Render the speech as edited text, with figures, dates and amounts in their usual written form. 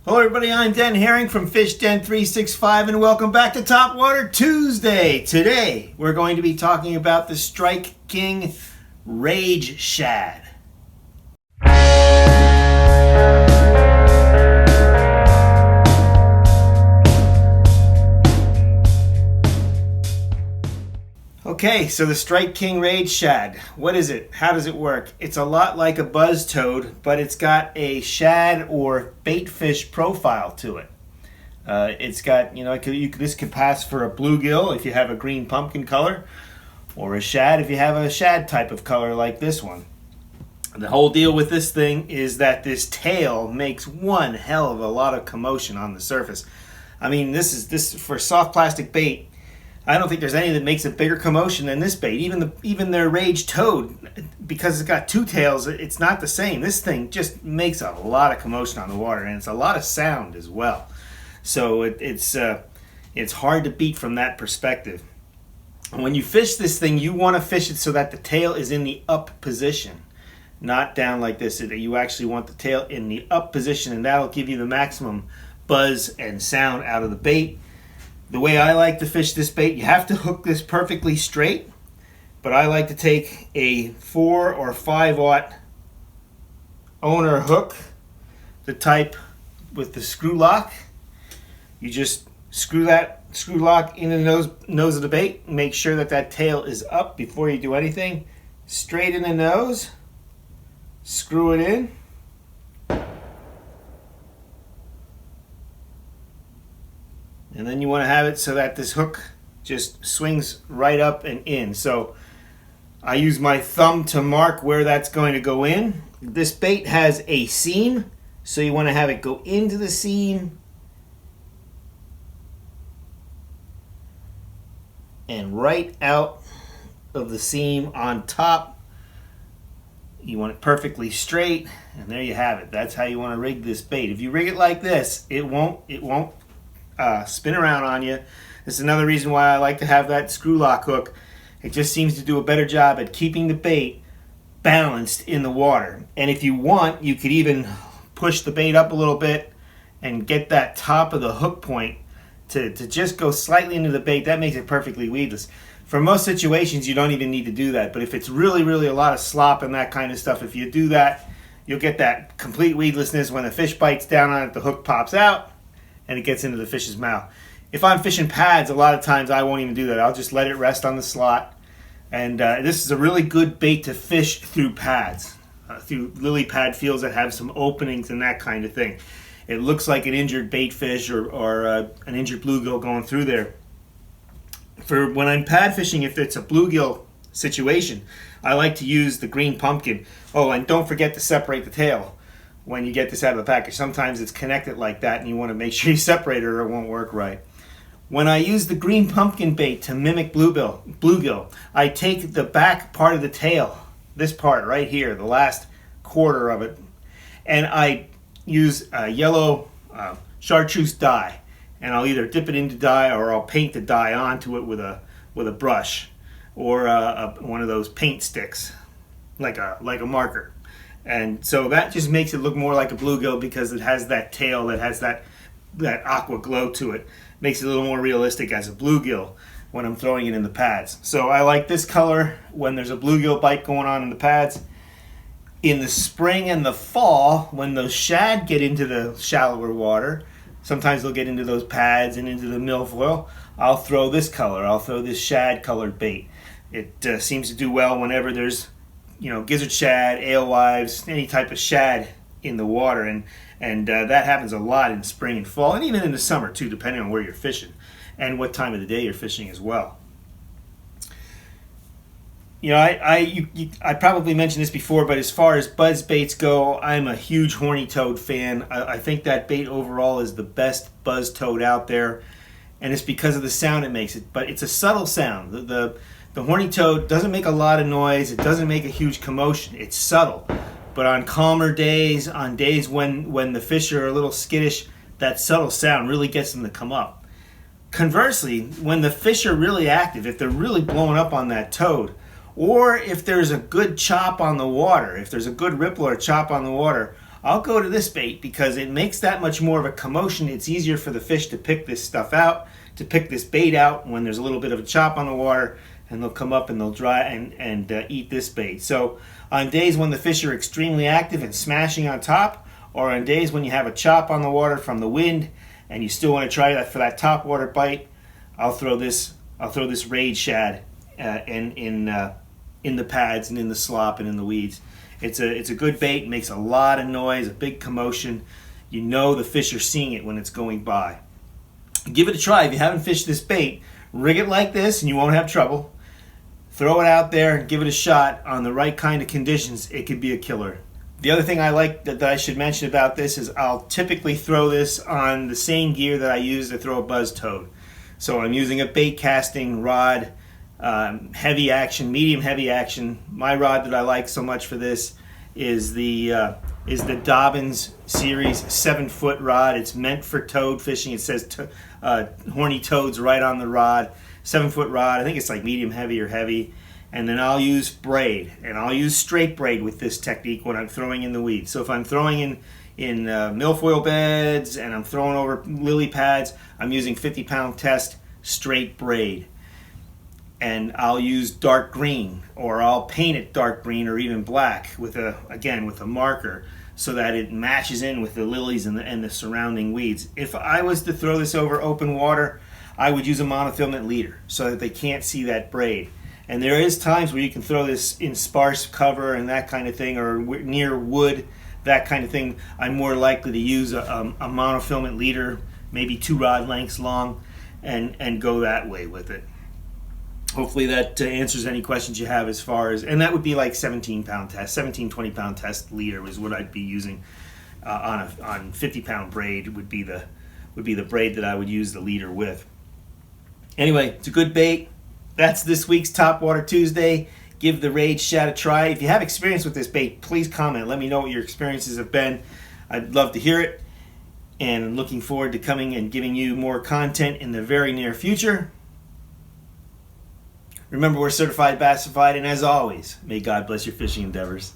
Hello everybody, I'm Den Herring from Fish Den 365 and welcome back to Top Water Tuesday. Today we're going to be talking about the Strike King Rage Shad. Okay, so the Strike King Rage Shad, what is it? How does it work? It's a lot like a buzz toad, but it's got a shad or bait fish profile to it. It's got, this could pass for a bluegill if you have a green pumpkin color, or a shad if you have a shad type of color like this one. The whole deal with this thing is that this tail makes one hell of a lot of commotion on the surface. I mean, this for soft plastic bait. I don't think there's any that makes a bigger commotion than this bait. Even their Rage Toad, because it's got two tails, it's not the same. This thing just makes a lot of commotion on the water, and it's a lot of sound as well. So it's hard to beat from that perspective. When you fish this thing, you want to fish it so that the tail is in the up position, not down like this. You actually want the tail in the up position, and that'll give you the maximum buzz and sound out of the bait. The way I like to fish this bait, you have to hook this perfectly straight, but I like to take a 4 or 5/0 owner hook, the type with the screw lock. You just screw lock in the nose of the bait. Make sure that tail is up before you do anything. Straight in the nose, screw it in. And then you want to have it so that this hook just swings right up and in. So I use my thumb to mark where that's going to go in. This bait has a seam, so you want to have it go into the seam and right out of the seam on top. You want it perfectly straight, and there you have it. That's how you want to rig this bait. If you rig it like this, it won't spin around on you. This is another reason why I like to have that screw lock hook. It just seems to do a better job at keeping the bait balanced in the water. And if you want, you could even push the bait up a little bit and get that top of the hook point to just go slightly into the bait. That makes it perfectly weedless. For most situations, you don't even need to do that. But if it's really, really a lot of slop and that kind of stuff, if you do that, you'll get that complete weedlessness. When the fish bites down on it, the hook pops out and it gets into the fish's mouth. If I'm fishing pads, a lot of times I won't even do that. I'll just let it rest on the slot. And this is a really good bait to fish through pads, through lily pad fields that have some openings and that kind of thing. It looks like an injured bait fish or an injured bluegill going through there. For when I'm pad fishing, if it's a bluegill situation, I like to use the green pumpkin. Oh, and don't forget to separate the tail when you get this out of the package. Sometimes it's connected like that and you want to make sure you separate it or it won't work right. When I use the green pumpkin bait to mimic bluegill, I take the back part of the tail, this part right here, the last quarter of it, and I use a yellow chartreuse dye, and I'll either dip it into dye or I'll paint the dye onto it with a brush or one of those paint sticks, like a marker. And so that just makes it look more like a bluegill because it has that tail that has that aqua glow to it. Makes it a little more realistic as a bluegill when I'm throwing it in the pads. So I like this color when there's a bluegill bite going on in the pads. In the spring and the fall, when those shad get into the shallower water, sometimes they'll get into those pads and into the milfoil, I'll throw this color. I'll throw this shad colored bait. It seems to do well whenever there's gizzard shad, alewives, any type of shad in the water, and that happens a lot in the spring and fall, and even in the summer too, depending on where you're fishing and what time of the day you're fishing as well. I probably mentioned this before, but as far as buzz baits go, I'm a huge horny toad fan. I think that bait overall is the best buzz toad out there, and it's because of the sound it makes. But it's a subtle sound. The horny toad doesn't make a lot of noise. It doesn't make a huge commotion. It's subtle. But on calmer days, on days when the fish are a little skittish, that subtle sound really gets them to come up. Conversely, when the fish are really active, if they're really blowing up on that toad, or if there's a good chop on the water, if there's a good ripple or chop on the water, I'll go to this bait because it makes that much more of a commotion. It's easier for the fish to pick this stuff out, to pick this bait out when there's a little bit of a chop on the water, and they'll come up and they'll dry and eat this bait. So on days when the fish are extremely active and smashing on top, or on days when you have a chop on the water from the wind and you still want to try that for that top water bite, I'll throw this Raid Shad in the pads and in the slop and in the weeds. It's a good bait, makes a lot of noise, a big commotion. You know the fish are seeing it when it's going by. Give it a try. If you haven't fished this bait, rig it like this and you won't have trouble. Throw it out there and give it a shot on the right kind of conditions. It could be a killer. The other thing I like that I should mention about this is I'll typically throw this on the same gear that I use to throw a buzz toad. So I'm using a bait casting rod, heavy action, medium heavy action. My rod that I like so much for this is the Dobbins series 7-foot rod. It's meant for toad fishing. It says horny toads right on the rod. 7-foot rod. I think it's like medium heavy or heavy. And then I'll use braid, and I'll use straight braid with this technique when I'm throwing in the weeds. So if I'm throwing in milfoil beds and I'm throwing over lily pads, I'm using 50-pound test straight braid. And I'll use dark green, or I'll paint it dark green or even black with a marker so that it matches in with the lilies and the surrounding weeds. If I was to throw this over open water, I would use a monofilament leader so that they can't see that braid. And there is times where you can throw this in sparse cover and that kind of thing, or near wood, that kind of thing. I'm more likely to use a monofilament leader, maybe 2 rod lengths long, and go that way with it. Hopefully that answers any questions you have as far as, and that would be like 17-pound test, 20-pound test leader is what I'd be using on 50-pound braid would be the braid that I would use the leader with. Anyway, it's a good bait. That's this week's Topwater Tuesday. Give the Raid Shad a try. If you have experience with this bait, please comment. Let me know what your experiences have been. I'd love to hear it. And looking forward to coming and giving you more content in the very near future. Remember, we're certified, bassified, and as always, may God bless your fishing endeavors.